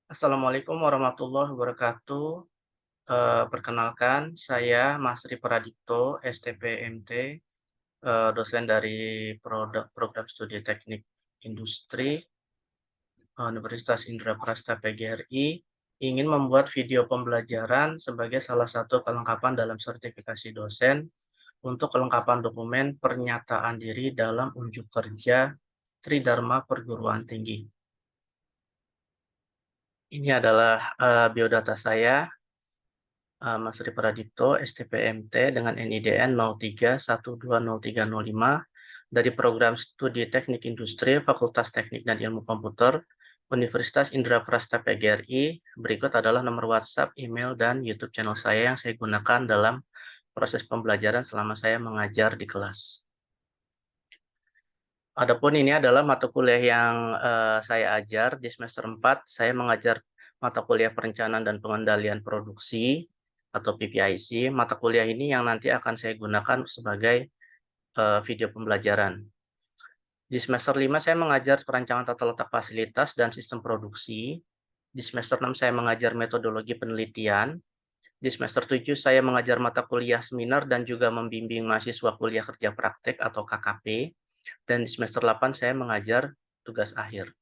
Assalamualaikum warahmatullahi wabarakatuh. Perkenalkan, saya Masri Pradipto, STPMT, dosen dari Program Studi Teknik Industri, Universitas Indraprasta PGRI, ingin membuat video pembelajaran sebagai salah satu kelengkapan dalam sertifikasi dosen untuk kelengkapan dokumen pernyataan diri dalam unjuk kerja Tridharma Perguruan Tinggi. Ini adalah biodata saya. Mas Ri Pradipto, STPMT dengan NIDN 03120305 dari Program Studi Teknik Industri, Fakultas Teknik dan Ilmu Komputer, Universitas Indraprasta PGRI. Berikut adalah nomor WhatsApp, email, dan YouTube channel saya yang saya gunakan dalam proses pembelajaran selama saya mengajar di kelas. Adapun ini adalah mata kuliah yang saya ajar di semester 4. Saya mengajar mata kuliah perencanaan dan pengendalian produksi atau PPIC. Mata kuliah ini yang nanti akan saya gunakan sebagai video pembelajaran. Di semester 5 saya mengajar perancangan tata letak fasilitas dan sistem produksi. Di semester 6 saya mengajar metodologi penelitian. Di semester 7 saya mengajar mata kuliah seminar dan juga membimbing mahasiswa kuliah kerja praktek atau KKP. Dan di semester 8 saya mengajar tugas akhir.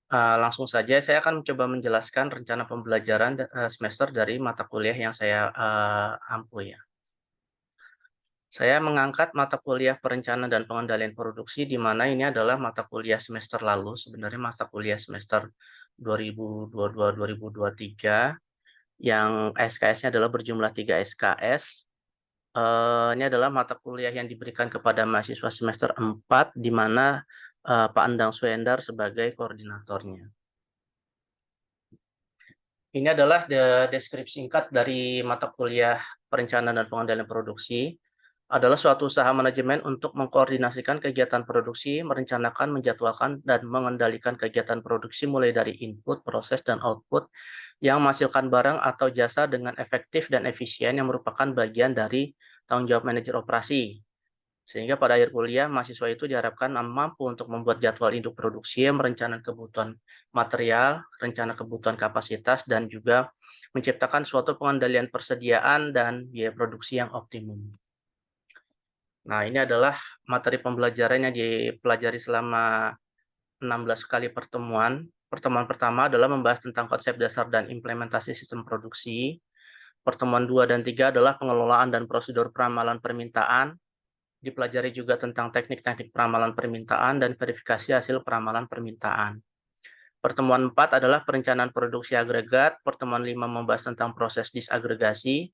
Langsung saja saya akan mencoba menjelaskan rencana pembelajaran semester dari mata kuliah yang saya ampu ya. Saya mengangkat mata kuliah perencanaan dan pengendalian produksi, di mana ini adalah mata kuliah semester lalu, sebenarnya mata kuliah semester 2022-2023, yang SKS-nya adalah berjumlah 3 SKS. Ini adalah mata kuliah yang diberikan kepada mahasiswa semester 4, di mana Pak Endang Swendar sebagai koordinatornya. Ini adalah deskripsi singkat dari mata kuliah perencanaan dan pengendalian produksi. Adalah suatu usaha manajemen untuk mengkoordinasikan kegiatan produksi, merencanakan, menjadwalkan, dan mengendalikan kegiatan produksi mulai dari input, proses, dan output yang menghasilkan barang atau jasa dengan efektif dan efisien yang merupakan bagian dari tanggung jawab manajer operasi. Sehingga pada akhir kuliah, mahasiswa itu diharapkan mampu untuk membuat jadwal induk produksi, merencanakan kebutuhan material, rencana kebutuhan kapasitas, dan juga menciptakan suatu pengendalian persediaan dan biaya produksi yang optimum. Nah, ini adalah materi pembelajaran yang dipelajari selama 16 kali pertemuan. Pertemuan pertama adalah membahas tentang konsep dasar dan implementasi sistem produksi. Pertemuan 2 dan 3 adalah pengelolaan dan prosedur peramalan permintaan. Dipelajari juga tentang teknik-teknik peramalan permintaan dan verifikasi hasil peramalan permintaan. Pertemuan 4 adalah perencanaan produksi agregat. Pertemuan 5 membahas tentang proses disagregasi.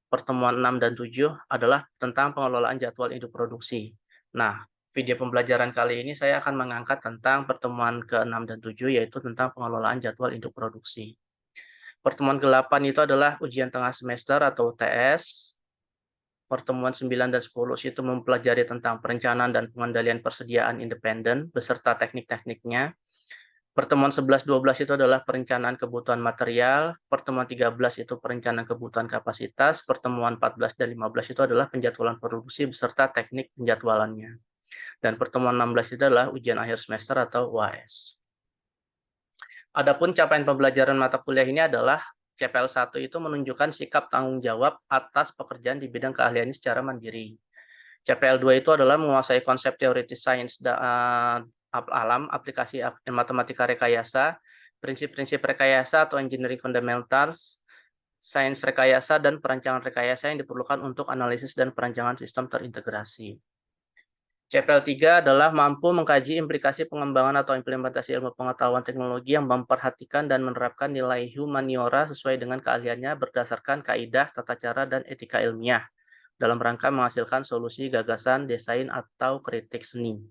Pertemuan 6 dan 7 adalah tentang pengelolaan jadwal induk produksi. Nah, video pembelajaran kali ini saya akan mengangkat tentang pertemuan ke-6 dan 7, yaitu tentang pengelolaan jadwal induk produksi. Pertemuan ke-8 itu adalah ujian tengah semester atau UTS. Pertemuan 9 dan 10 itu mempelajari tentang perencanaan dan pengendalian persediaan independen beserta teknik-tekniknya. Pertemuan 11-12 itu adalah perencanaan kebutuhan material. Pertemuan 13 itu perencanaan kebutuhan kapasitas. Pertemuan 14 dan 15 itu adalah penjadwalan produksi beserta teknik penjadwalannya. Dan pertemuan 16 itu adalah ujian akhir semester atau UAS. Adapun capaian pembelajaran mata kuliah ini adalah CPL 1 itu menunjukkan sikap tanggung jawab atas pekerjaan di bidang keahliannya secara mandiri. CPL 2 itu adalah menguasai konsep teoritis sains alam, aplikasi matematika rekayasa, prinsip-prinsip rekayasa atau engineering fundamentals, sains rekayasa, dan perancangan rekayasa yang diperlukan untuk analisis dan perancangan sistem terintegrasi. CPL 3 adalah mampu mengkaji implikasi pengembangan atau implementasi ilmu pengetahuan teknologi yang memperhatikan dan menerapkan nilai humaniora sesuai dengan keahliannya berdasarkan kaidah, tata cara, dan etika ilmiah dalam rangka menghasilkan solusi, gagasan, desain, atau kritik seni.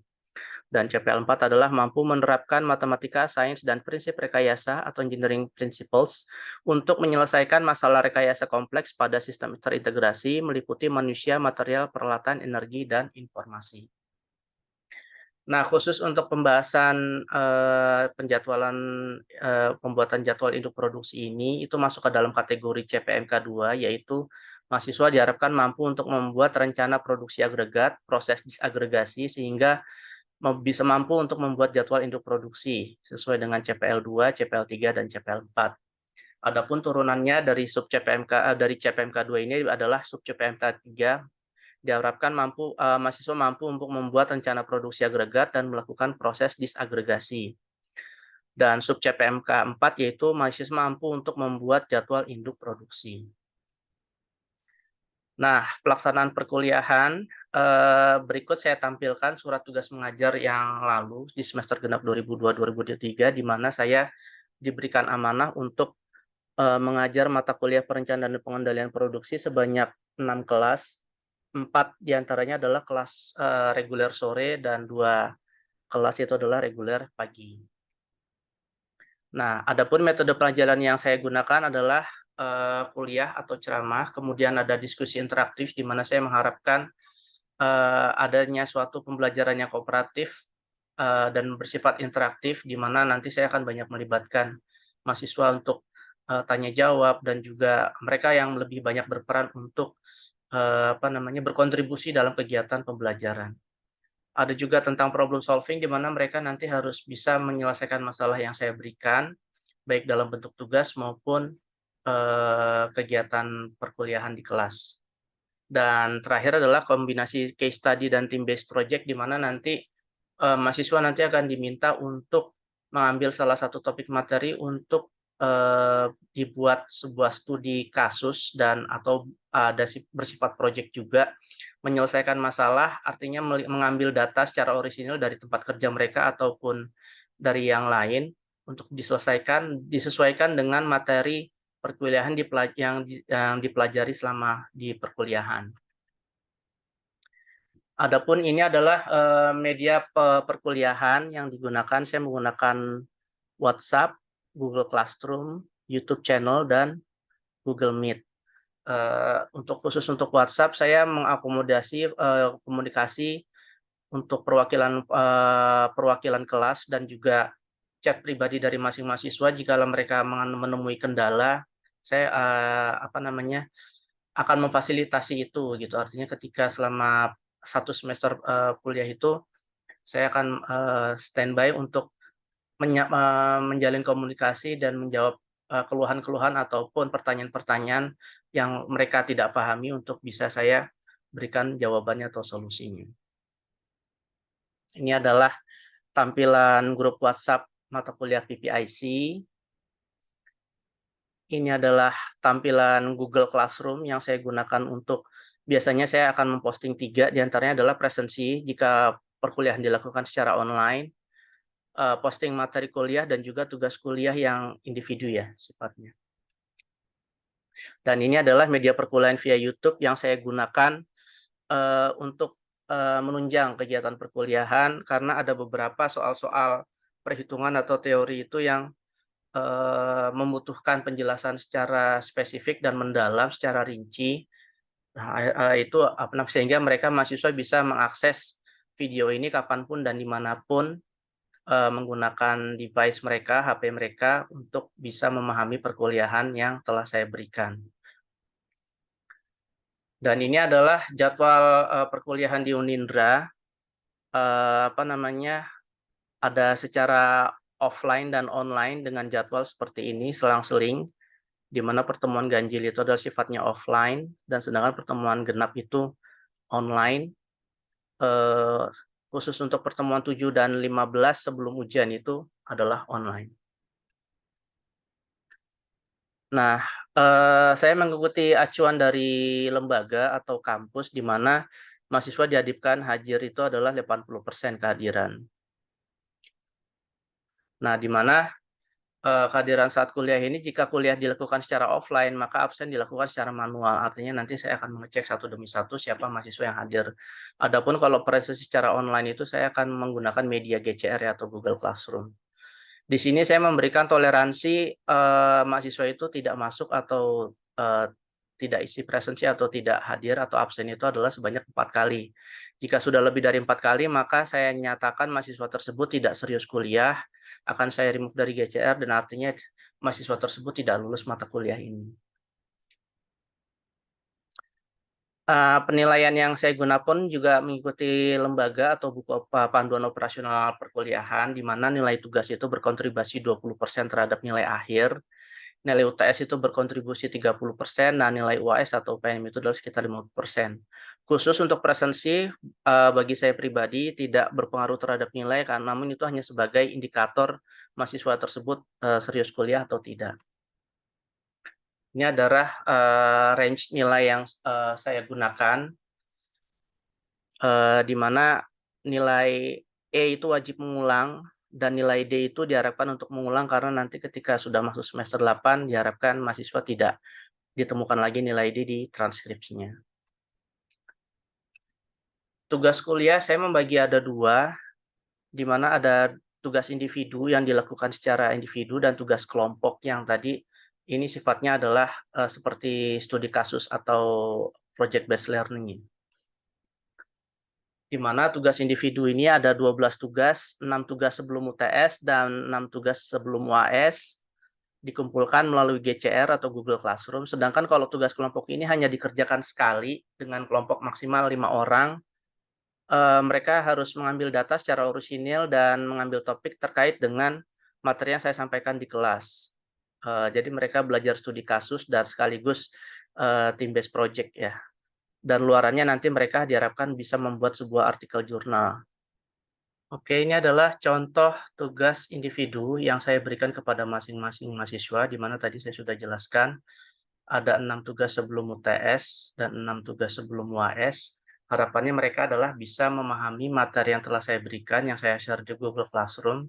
Dan CPL 4 adalah mampu menerapkan matematika, sains, dan prinsip rekayasa atau engineering principles untuk menyelesaikan masalah rekayasa kompleks pada sistem terintegrasi meliputi manusia, material, peralatan, energi, dan informasi. Nah, khusus untuk pembahasan penjadwalan pembuatan jadwal induk produksi ini, itu masuk ke dalam kategori CPMK 2, yaitu mahasiswa diharapkan mampu untuk membuat rencana produksi agregat, proses disagregasi, sehingga bisa mampu untuk membuat jadwal induk produksi sesuai dengan CPL 2, CPL 3, dan CPL 4. Adapun turunannya dari sub CPMK dari CPMK 2 ini adalah sub CPMK 3, diharapkan mahasiswa mampu untuk membuat rencana produksi agregat dan melakukan proses disagregasi. Dan sub CPMK 4 yaitu mahasiswa mampu untuk membuat jadwal induk produksi. Nah, pelaksanaan perkuliahan, berikut saya tampilkan surat tugas mengajar yang lalu di semester genap 2002-2023, di mana saya diberikan amanah untuk mengajar mata kuliah perencanaan dan pengendalian produksi sebanyak 6 kelas. 4 diantaranya adalah kelas reguler sore dan 2 kelas itu adalah reguler pagi. Nah, adapun metode pelajaran yang saya gunakan adalah kuliah atau ceramah, kemudian ada diskusi interaktif di mana saya mengharapkan adanya suatu pembelajaran yang kooperatif dan bersifat interaktif, di mana nanti saya akan banyak melibatkan mahasiswa untuk tanya jawab dan juga mereka yang lebih banyak berperan untuk berkontribusi dalam kegiatan pembelajaran. Ada juga tentang problem solving di mana mereka nanti harus bisa menyelesaikan masalah yang saya berikan, baik dalam bentuk tugas maupun kegiatan perkuliahan di kelas. Dan terakhir adalah kombinasi case study dan team based project di mana nanti mahasiswa nanti akan diminta untuk mengambil salah satu topik materi untuk dibuat sebuah studi kasus dan atau bersifat project juga, menyelesaikan masalah, artinya mengambil data secara orisinil dari tempat kerja mereka ataupun dari yang lain untuk disesuaikan dengan materi perkuliahan yang dipelajari selama di perkuliahan. Adapun ini adalah media perkuliahan yang digunakan, saya menggunakan WhatsApp, Google Classroom, YouTube Channel, dan Google Meet. Khusus untuk WhatsApp, saya mengakomodasi komunikasi untuk perwakilan kelas dan juga chat pribadi dari masing mahasiswa. Jika mereka menemui kendala, saya akan memfasilitasi itu gitu. Artinya ketika selama 1 semester kuliah itu saya akan standby untuk menjalin komunikasi dan menjawab keluhan-keluhan ataupun pertanyaan-pertanyaan yang mereka tidak pahami untuk bisa saya berikan jawabannya atau solusinya. Ini adalah tampilan grup WhatsApp mata kuliah PPIC. Ini adalah tampilan Google Classroom yang saya gunakan untuk biasanya saya akan memposting 3, diantaranya adalah presensi jika perkuliahan dilakukan secara online, posting materi kuliah, dan juga tugas kuliah yang individu ya sifatnya. Dan ini adalah media perkuliahan via YouTube yang saya gunakan untuk menunjang kegiatan perkuliahan karena ada beberapa soal-soal perhitungan atau teori itu yang membutuhkan penjelasan secara spesifik dan mendalam secara rinci. Nah, itu sehingga mahasiswa bisa mengakses video ini kapanpun dan dimanapun menggunakan device mereka, HP mereka untuk bisa memahami perkuliahan yang telah saya berikan. Dan ini adalah jadwal perkuliahan di Unindra. Ada secara offline dan online dengan jadwal seperti ini selang-seling, di mana pertemuan ganjil itu adalah sifatnya offline dan sedangkan pertemuan genap itu online. Khusus untuk pertemuan 7 dan 15 sebelum ujian itu adalah online. Nah, saya mengikuti acuan dari lembaga atau kampus di mana mahasiswa diadipkan hadir itu adalah 80% kehadiran. Nah, di mana kehadiran saat kuliah ini jika kuliah dilakukan secara offline, maka absen dilakukan secara manual. Artinya nanti saya akan mengecek satu demi satu siapa mahasiswa yang hadir. Adapun kalau presensi secara online itu saya akan menggunakan media GCR ya, atau Google Classroom. Di sini saya memberikan toleransi mahasiswa itu tidak masuk atau tidak isi presensi atau tidak hadir atau absen itu adalah sebanyak 4 kali. Jika sudah lebih dari 4 kali, maka saya nyatakan mahasiswa tersebut tidak serius kuliah, akan saya remove dari GCR dan artinya mahasiswa tersebut tidak lulus mata kuliah ini. Penilaian yang saya guna pun juga mengikuti lembaga atau buku panduan operasional perkuliahan, di mana nilai tugas itu berkontribusi 20% terhadap nilai akhir, nilai UTS itu berkontribusi 30%, nah nilai UAS atau UPM itu adalah sekitar 50%. Khusus untuk presensi, bagi saya pribadi tidak berpengaruh terhadap nilai, namun itu hanya sebagai indikator mahasiswa tersebut serius kuliah atau tidak. Ini adalah range nilai yang saya gunakan, di mana nilai E itu wajib mengulang dan nilai D itu diharapkan untuk mengulang karena nanti ketika sudah masuk semester 8 diharapkan mahasiswa tidak ditemukan lagi nilai D di transkripsinya. Tugas kuliah saya membagi ada 2, di mana ada tugas individu yang dilakukan secara individu dan tugas kelompok yang tadi ini sifatnya adalah seperti studi kasus atau project based learning. Di mana tugas individu ini ada 12 tugas, 6 tugas sebelum UTS dan 6 tugas sebelum UAS, dikumpulkan melalui GCR atau Google Classroom. Sedangkan kalau tugas kelompok ini hanya dikerjakan sekali dengan kelompok maksimal 5 orang. Mereka harus mengambil data secara orisinil dan mengambil topik terkait dengan materi yang saya sampaikan di kelas. Jadi mereka belajar studi kasus dan sekaligus team based project ya. Dan luarannya nanti mereka diharapkan bisa membuat sebuah artikel jurnal. Oke, ini adalah contoh tugas individu yang saya berikan kepada masing-masing mahasiswa, di mana tadi saya sudah jelaskan ada 6 tugas sebelum UTS dan 6 tugas sebelum UAS. Harapannya mereka adalah bisa memahami materi yang telah saya berikan, yang saya share di Google Classroom.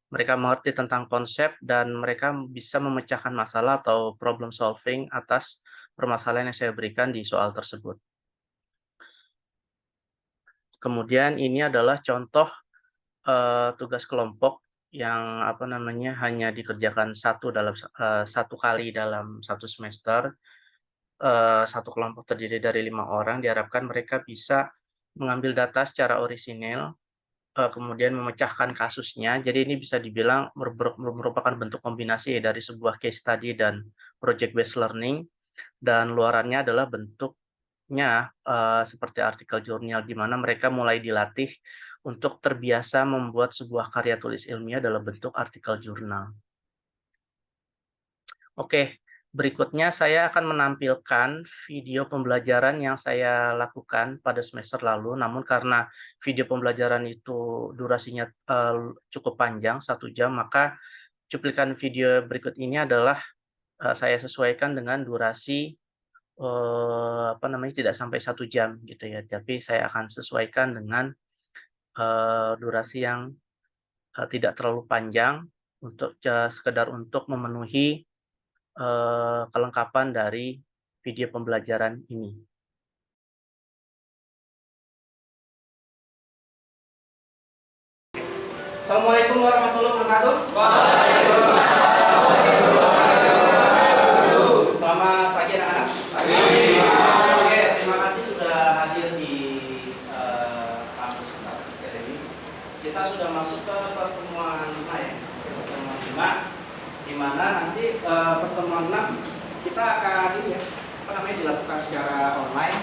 Mereka mengerti tentang konsep dan mereka bisa memecahkan masalah atau problem solving atas permasalahan yang saya berikan di soal tersebut. Kemudian ini adalah contoh tugas kelompok yang hanya dikerjakan satu kali dalam satu semester. Satu kelompok terdiri dari 5 orang, diharapkan mereka bisa mengambil data secara orisinil, kemudian memecahkan kasusnya. Jadi ini bisa dibilang merupakan bentuk kombinasi dari sebuah case study dan project based learning, dan luarannya adalah bentuknya seperti artikel jurnal, di mana mereka mulai dilatih untuk terbiasa membuat sebuah karya tulis ilmiah dalam bentuk artikel jurnal. Oke, berikutnya saya akan menampilkan video pembelajaran yang saya lakukan pada semester lalu, namun karena video pembelajaran itu durasinya cukup panjang, 1 jam, maka cuplikan video berikut ini adalah saya sesuaikan dengan durasi tidak sampai 1 jam gitu ya, tapi saya akan sesuaikan dengan durasi yang tidak terlalu panjang untuk sekedar untuk memenuhi kelengkapan dari video pembelajaran ini. Assalamualaikum warahmatullahi wabarakatuh. Selamat pagi anak-anak. Oke, terima kasih sudah hadir di kampus Akademi. Kita sudah masuk ke pertemuan 5 ya. Pertemuan 5, di mana nanti pertemuan 6 kita akan dilakukan secara online,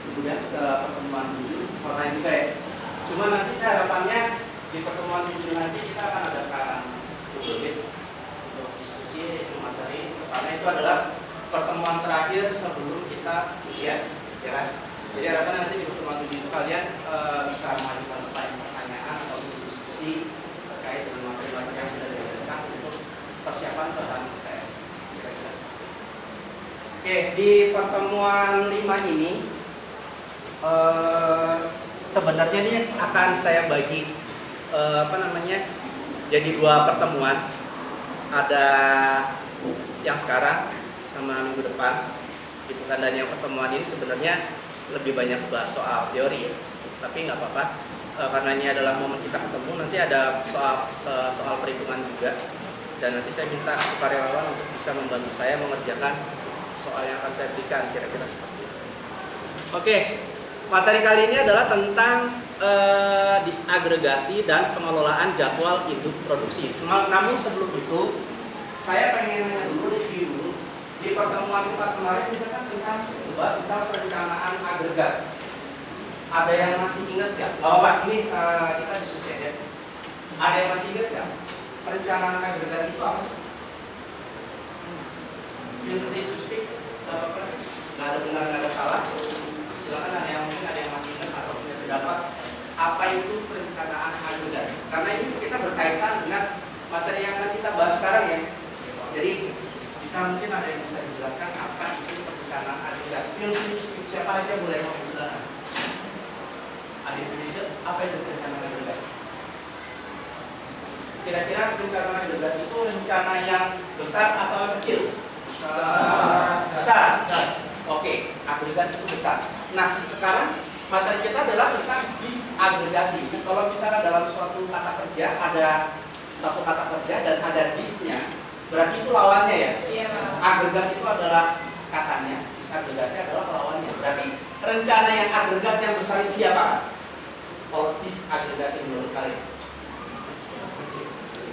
kemudian pertemuan 7 online juga ya. Cuma nanti saya harapannya di pertemuan 7 nanti kita akan adakan Google untuk diskusi materi, karena itu adalah pertemuan terakhir sebelum kita ujian, ya kan? Jadi harapan nanti di pertemuan 7 itu kalian bisa mengajukan pertanyaan atau diskusi terkait dengan materi-materi yang sudah diajarkan untuk persiapan bahan tes. Oke, di pertemuan 5 ini sebenarnya ini akan saya bagi jadi 2 pertemuan. Ada yang sekarang sama minggu depan gitu kan, dan yang pertemuan ini sebenarnya lebih banyak bahas soal teori ya. Tapi nggak apa-apa, karena ini adalah momen kita ketemu. Nanti ada soal perhitungan juga, dan nanti saya minta karyawan untuk bisa membantu saya mengerjakan soal yang akan saya berikan, kira-kira seperti itu. Oke, materi kali ini adalah tentang disagregasi dan pengelolaan jadwal induk produksi. Namun sebelum itu, saya pengen nanya dulu, review dulu Di pertemuan kita kemarin kita kan membahas tentang perencanaan agregat. Ada yang masih ingat nggak? Oh Pak, ini kita diskusi aja. Ada yang masih ingat nggak? Perencanaan agregat itu apa sih? Feel free to speak. Nggak ada benar, nggak ada salah. Silakan, ada yang mungkin ada yang masih ingat atau punya pendapat apa itu perencanaan agregat? Karena ini kita berkaitan dengan materi yang akan kita bahas sekarang ya. Jadi bisa mungkin ada yang bisa dijelaskan apa itu perencanaan agregat? Feel free to speak. Siapa aja boleh mau menjelaskan? Adik itu apa itu perencanaan agregat? Kira-kira perencanaan agregat itu rencana yang besar atau kecil? Besar. Oke, agregat itu besar. Nah, sekarang materi kita adalah tentang disagregasi. Kalau misalnya dalam suatu kata kerja ada satu kata kerja dan ada disnya, berarti itu lawannya ya? Iya. Agregat itu adalah katanya, disagregasi adalah lawannya. Berarti rencana yang agregat yang besar itu diapakan? Kalau disagregasi menurut kalian?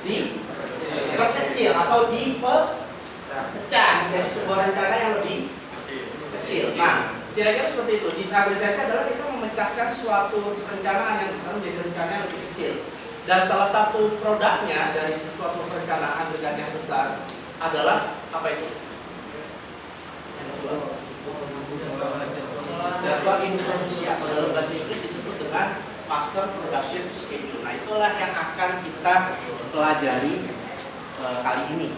Diperkecil atau dipecah menjadi sebuah rencana yang lebih kecil. Nah, kira-kira seperti itu. Disagregasi adalah kita memecahkan suatu perencanaan yang besar menjadi rencana yang lebih kecil. Dan salah satu produknya dari suatu perencanaan agregat yang besar adalah apa itu? Jadwal introduksi atau dalam bahasa Inggris disebut dengan master production schedule. Nah, itulah yang akan kita pelajari kali ini.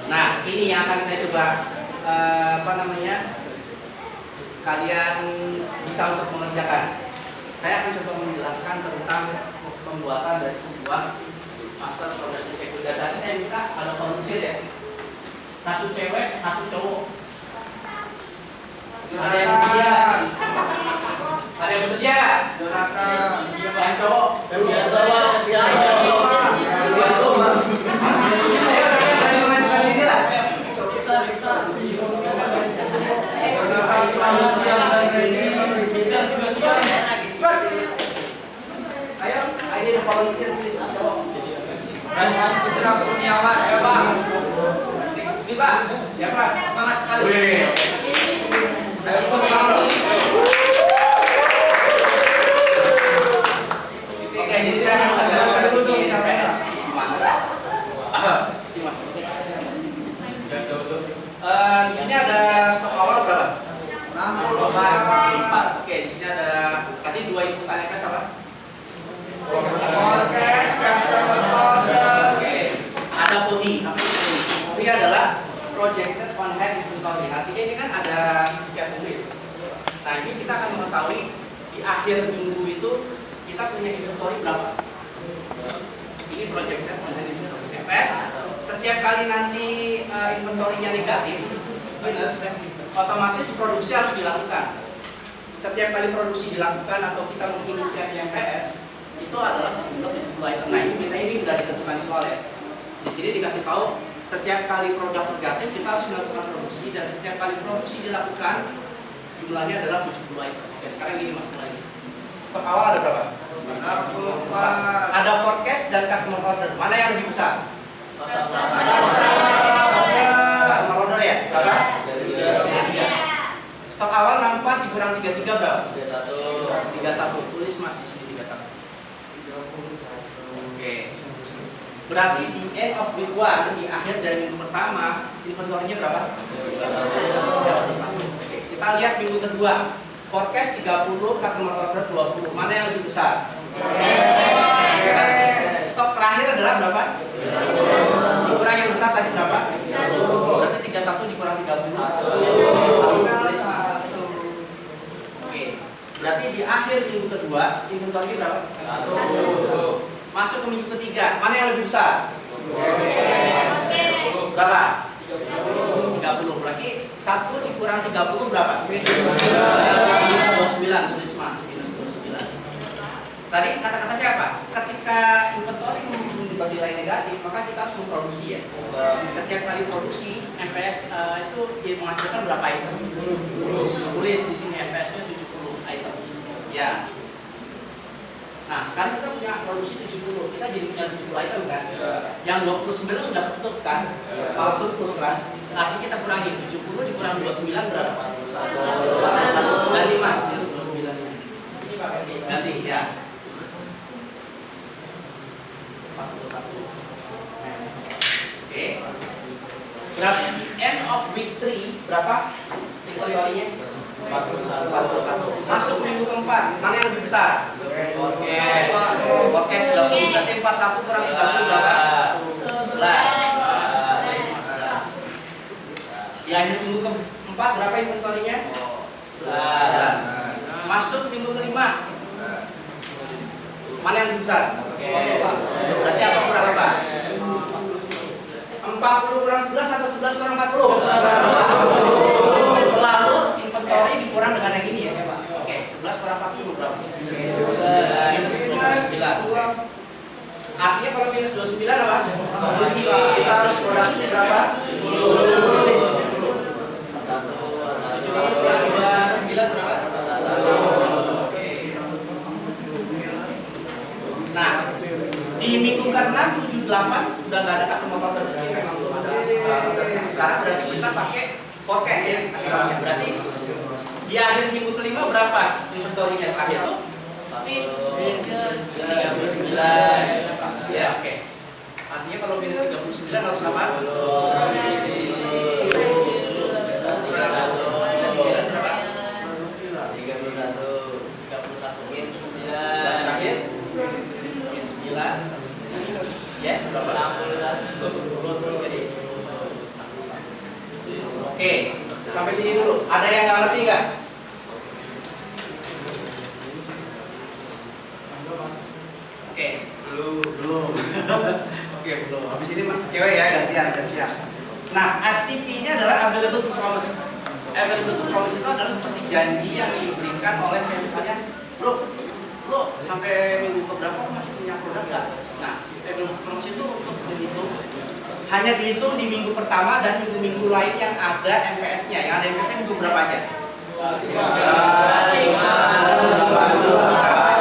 Nah, ini yang akan saya coba kalian bisa untuk mengerjakan. Saya akan coba menjelaskan tentang pembuatan dari sebuah master production schedule. Dan tadi saya minta ada volunteer ya. Satu cewek, satu cowok. Ada yang bersedia? Ada yang bersedia? Yang cowok? Ayo, ini volunteer please, cowok. Raihan Citra Kurniawan, ayo Pak. Ini Pak, ya Pak, semangat sekali. Ayo semangat. Oke, jadi saya akan menjelaskan dulu di NPS. Di sini ada stok awal berapa? 64. Oke, di sini ada tadi dua inputan NPS apa? Forecast, customer order. Oke, ada POHI. Apa itu POHI? POHI adalah projected on hand inventory. Artinya ini kan ada setiap minggu ya. Nah, ini kita akan mengetahui di akhir minggu itu kita punya inventory berapa. Ini projected on hand inventory. NPS, setiap kali nanti inventory-nya negatif, minus, otomatis produksi harus dilakukan. Setiap kali produksi dilakukan atau kita menginisiasi NPS, itu adalah sejumlah item. Nah, ini misalnya ini sudah ditentukan di soal ya. Di sini dikasih tahu setiap kali produk negatif kita harus melakukan produksi, dan setiap kali produksi dilakukan jumlahnya adalah 70 item. Oke, sekarang ini masuk lagi. Stok awal ada berapa? 64. Ada forecast dan customer order. Mana yang lebih besar? Customer order ya? Berapa? 33. Stok awal 64 dikurang 33 berapa? 31. Tulis Mas di sini 31. Oke. Berarti di end of week 1, di akhir dari minggu pertama, inventory-nya berapa? 31. Oke, kita lihat minggu kedua. Forecast 30, customer order 20. Mana yang lebih besar? Stok terakhir adalah berapa? Dikurang yang besar tadi berapa? Berarti 31 dikurang 30. Oke. Berarti di akhir minggu kedua, inventory berapa? Masuk ke minggu ketiga, mana yang lebih besar? Berapa? 30. Berarti 1 dikurang 30 berapa? Minus 29. Tulis Mas, minus 29. Tadi kata-kata siapa? Ketika inventory bernilai negatif, maka kita harus memproduksi ya. Setiap kali produksi, NPS itu dia menghasilkan berapa item? Tulis di sini NPS-nya 70 item. Ya. Nah, sekarang kita punya produksi 70, kita jadi punya 70 item kan? Yang 29 sudah ketutup kan? Kalau surplus kan? Artinya kita kurangi 70 dikurang 29 berapa? 41. Ganti Mas, minus 29 ini. Ganti ya. 41. Oke. Berarti end of week 3 berapa? Inventory-nya? 41. Masuk minggu keempat, mana yang lebih besar? Oke. Oke, 30. Berarti 41 kurang 30 berapa? 11. Di akhir minggu keempat berapa inventory-nya? 11. Masuk minggu kelima. Mana yang lebih besar? Oke. Berarti apa kurang apa? 40 kurang 11 atau 11 kurang 40? Selalu inventory dikurang dengan yang ini ya, Pak. Oke, 11 kurang 40 berapa? Minus 29. Artinya kalau minus 29 apa? Kita harus produksi berapa? 70 kurang 29 berapa? Nah, di minggu ke-6, 7, 8 udah nggak ada customer order, jadi memang belum ada order. Sekarang berarti kita pakai forecast ya, berarti di akhir minggu kelima berapa inventory-nya terakhir tuh? 39. Ya, oke. Artinya kalau minus 39 harus apa? Yes, berapa? 61. Jadi. Oke, sampai sini dulu. Ada yang nggak ngerti nggak? Oke, belum. Oke, belum. Habis ini cewek ya gantian siap-siap. Nah, ATP-nya adalah available to promise. Available to promise itu adalah seperti janji yang diberikan oleh kayak misalnya, bro, sampai minggu keberapa masih punya produk nggak? Nah, available to promise itu untuk menghitung hanya dihitung di minggu pertama dan minggu-minggu lain yang ada MPS-nya. Yang ada MPS-nya minggu berapa aja? 5.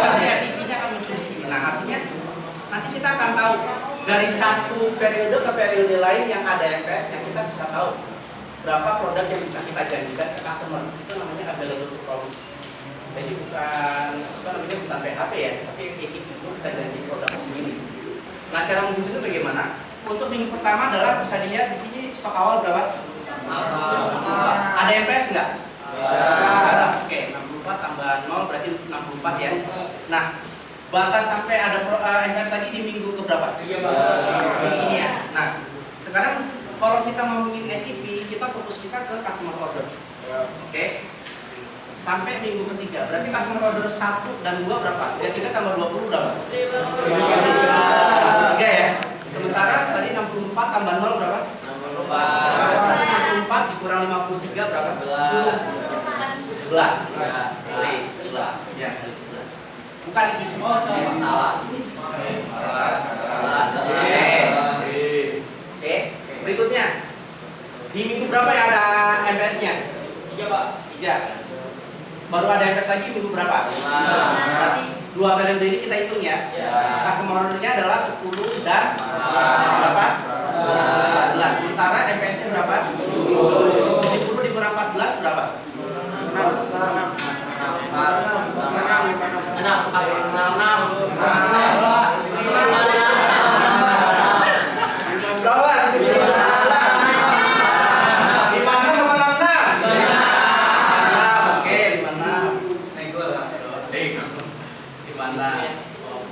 Artinya ATP-nya akan muncul di sini. Nah, artinya nanti kita akan tahu dari satu periode ke periode lain yang ada MPS-nya, kita bisa tahu berapa produk yang bisa kita janjikan ke customer. Itu namanya available to promise. Jadi bukan PHP ya, tapi ATP itu bisa janji produk sendiri. Nah, cara mewujudnya bagaimana? Untuk minggu pertama adalah bisa dilihat di sini stok awal berapa? Ada MPS nggak? Ada. Oke, 64 tambah 0 berarti 64 ya. Nah, batas sampai ada MPS lagi di minggu keberapa? Di sini ya. Nah, sekarang kalau kita ngomongin ATP, kita fokus kita ke customer order. Oke. Sampai minggu ketiga. Berarti customer order 1 dan 2 berapa? 3 tambah 20 berapa? 3 ya. Sementara tadi 64 tambah 0 berapa? 64. 64 dikurang 53 berapa? 11. Ya, 11. Bukan di sini. Oh, salah. Oke. Berikutnya. Di minggu berapa yang ada MPS-nya? 3, Pak. 3. Baru ada MPS lagi minggu berapa? Berarti 2 periode ini kita hitung ya. Customer order-nya adalah 10 dan berapa? 14. Sementara MPS-nya berapa? 70 dikurang 14 berapa? 66. Berapa? 56.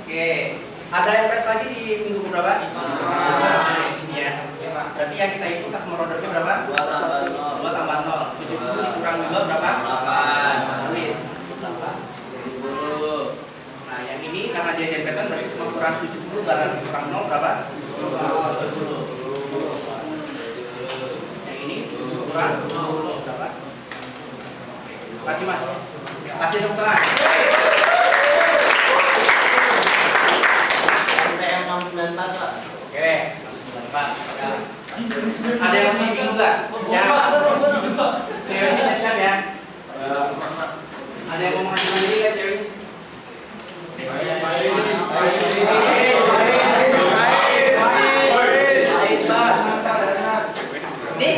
Oke. Ada MPS lagi di minggu berapa? Di sini ya. Berarti yang kita hitung customer ordernya berapa? 2 tambah 0. 70 dikurang 2 berapa? 8. Tulis. 8. Nah, yang ini karena dia jempetan berarti cuma kurang 70 barang kurang 0 berapa? 70. Yang ini kurang 20 berapa? Kasih Mas. Kasih tepuk tangan. Oke, 94. Ada yang masih bingung nggak? Siap ya. Ada yang mau mengajukan diri nggak cewek? Ini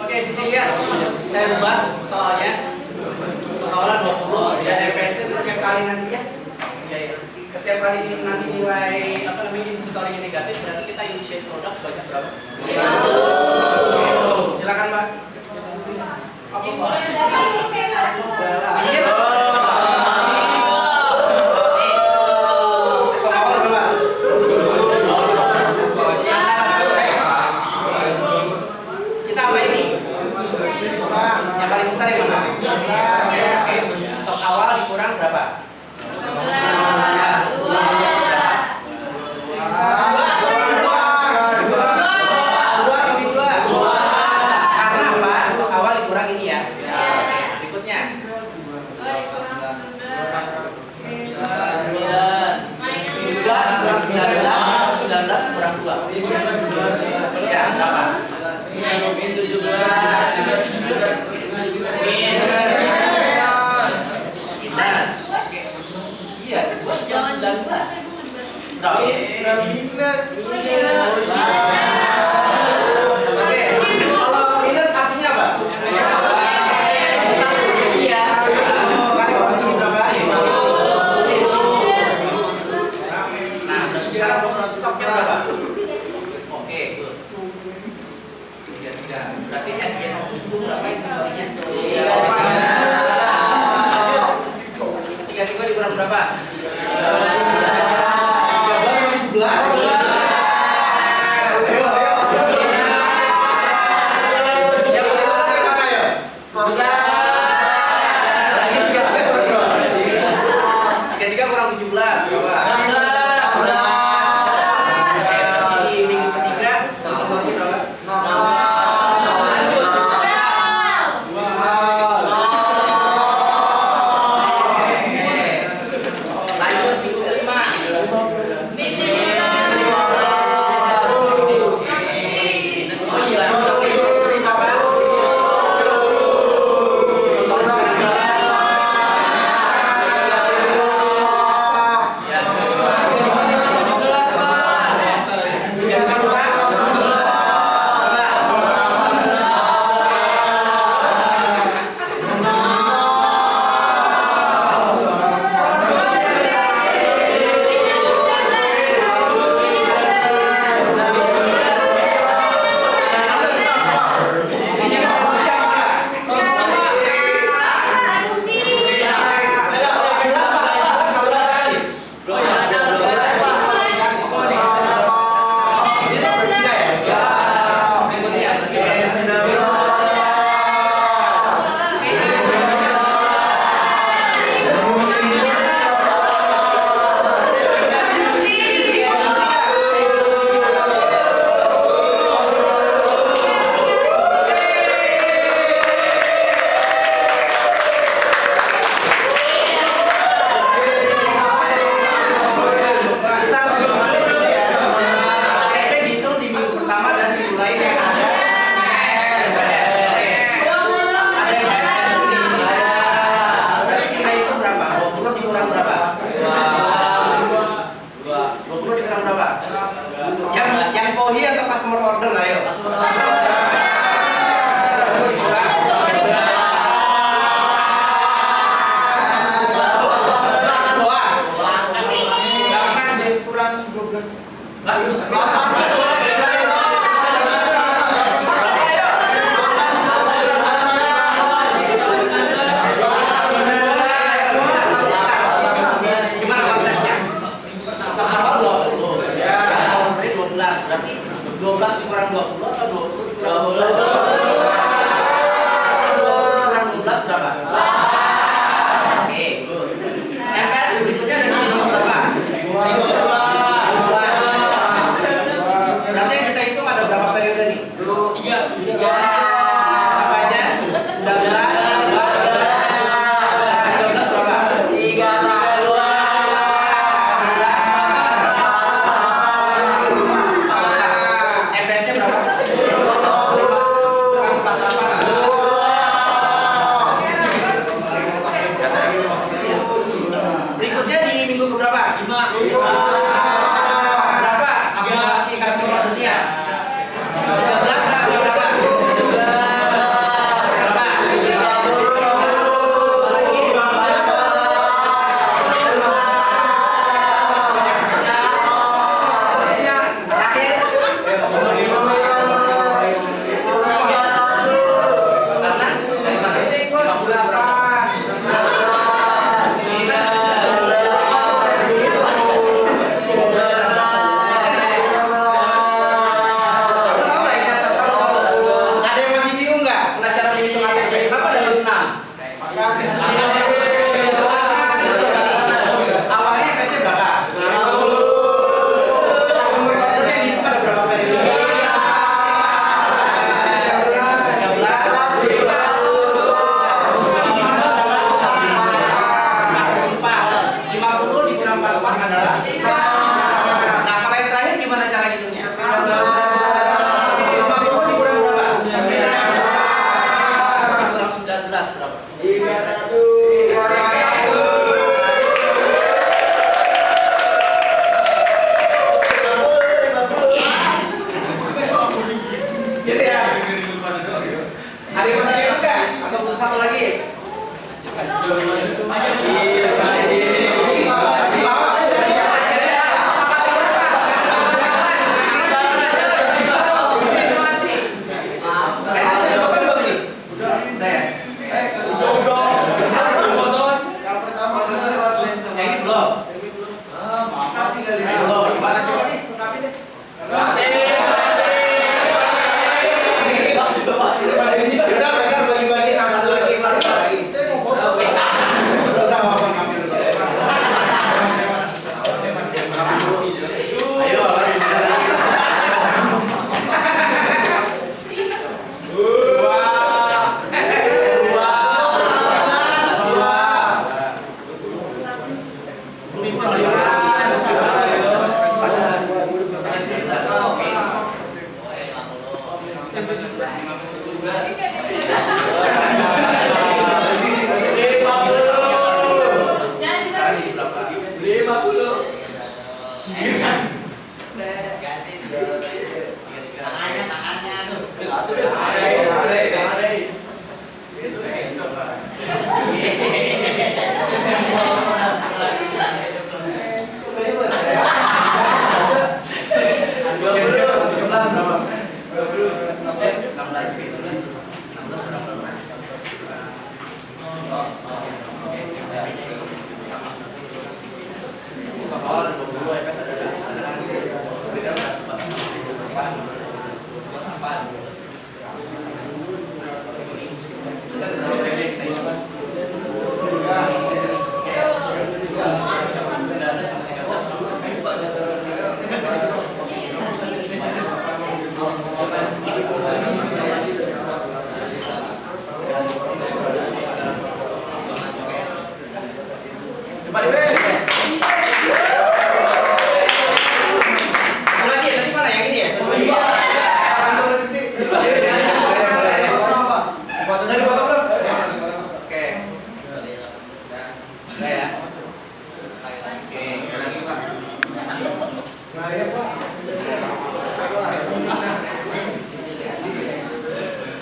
Oke, Cecilia, saya ubah soalnya. Soalnya 20 dan MPS setiap kali nanti ya. Setiap kali nanti nilai apa namanya inventory negatif, berarti kita initiate produk sebanyak berapa? Silakan, Mbak. Apa, Pak? Iya. Kita apa ini? Yang paling besar yang mana? Oke. Stok awal dikurang berapa? Karena apa? Stok awal dikurang ini ya. Berikutnya. 19 kurang 2. Ya, berapa? Min 17. Iya, 19. Berapa? Oke, kalau minus artinya apa? Iya. Kali posisi berapa? Nah, berarti sekarang posisi stoknya berapa? Oke, good. 33. Berarti at the end of itu berapa inventory-nya? 33 dikurang berapa? 33 kurang 17 berapa? Di minggu ketiga inventory berapa? Lanjut minggu kelima.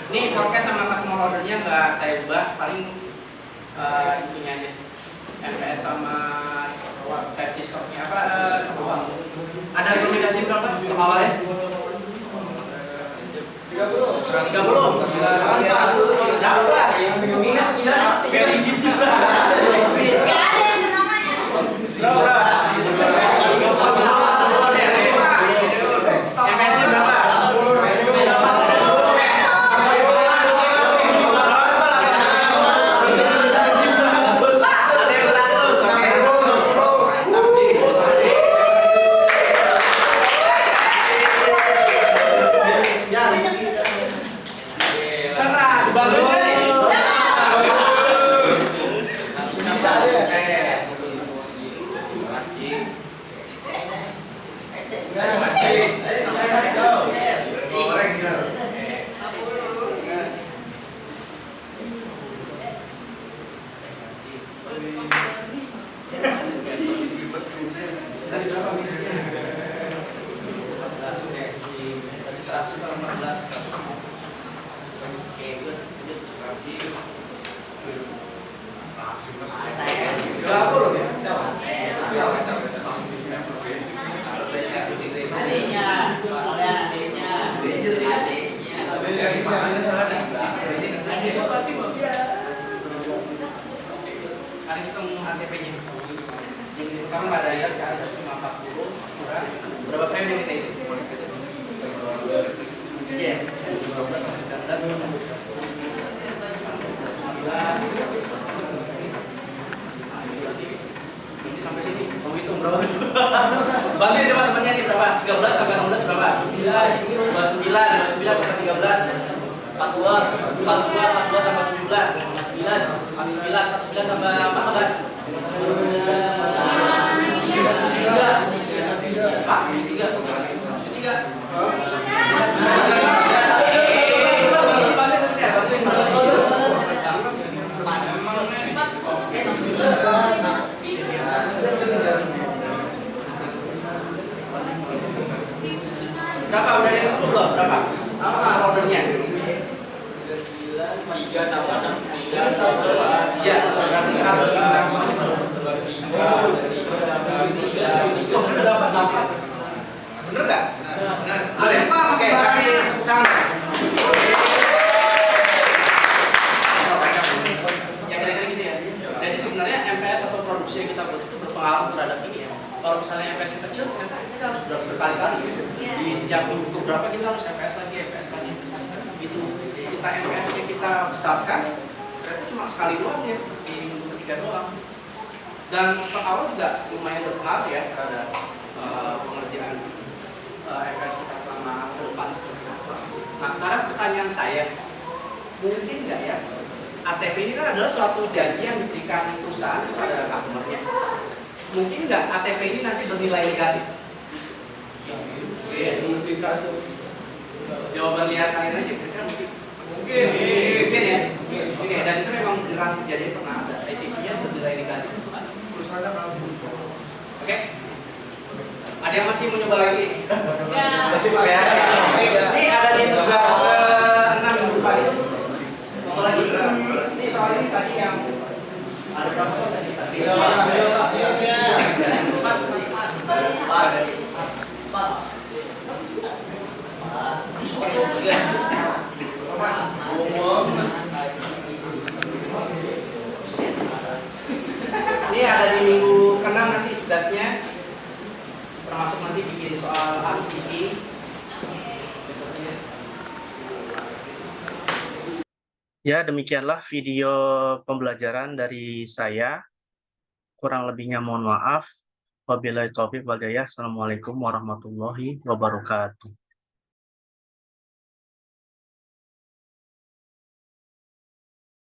Ini forecast sama customer ordernya nggak saya ubah, paling itunya aja. MPS sama safety stocknya apa? Stok awal. Ada rekomendasi berapa stok awalnya? 30. Berapa? Minus 9. Berapa? MPS-nya berapa? Karena kita mau ATP-nya pertama nggak ada ya, sekarang cuma 40 kurang berapa periode kita itu? Iya. Ini sampai sini, mau hitung berapa? Bantuin coba temannya nih berapa? 13 sampai 16 berapa? 29 tambah 13 42 tambah 17 49 tambah 14 berapa udah yang belum berapa? Apa ordernya? 3 tambah 69 tambah iya, 100 bener dapat apa? Bener nggak? Bener. Ada yang apa? Oke, kasih utang. Ya kira-kira gitu ya. Jadi sebenarnya MPS atau produksi yang kita buat itu berpengaruh terhadap ini ya. Kalau misalnya MPS yang kecil, kita harus berkali-kali. Di jam minggu berapa kita harus MPS lagi. Gitu. Kita MPS-nya kita besarkan, berarti cuma sekali doang ya, di minggu ketiga doang. Dan stok awal juga lumayan berpengaruh ya terhadap pengerjaan MPS kita selama ke depan. Nah sekarang pertanyaan saya, mungkin nggak ya, ATP ini kan adalah suatu janji yang diberikan perusahaan kepada customer-nya. Mungkin nggak ATP ini nanti bernilai negatif? Jawaban lihat kalian aja, kira-kira mungkin. Mungkin ya. Oke, dan itu memang beneran kejadian pernah ada. ATP-nya bernilai negatif. Oke. Ada yang masih mau nyoba lagi? Ya. Coba ya. Ini ada di tugas ke-6 lupa ya. Mau lagi? Ini soal ini tadi yang ada berapa soal tadi? Ini ada di minggu ke-6 nanti tugasnya, termasuk nanti bikin soal ACT. Ya, demikianlah video pembelajaran dari saya. Kurang lebihnya mohon maaf. Wabillahi taufiq wal hidayah. Assalamualaikum warahmatullahi wabarakatuh.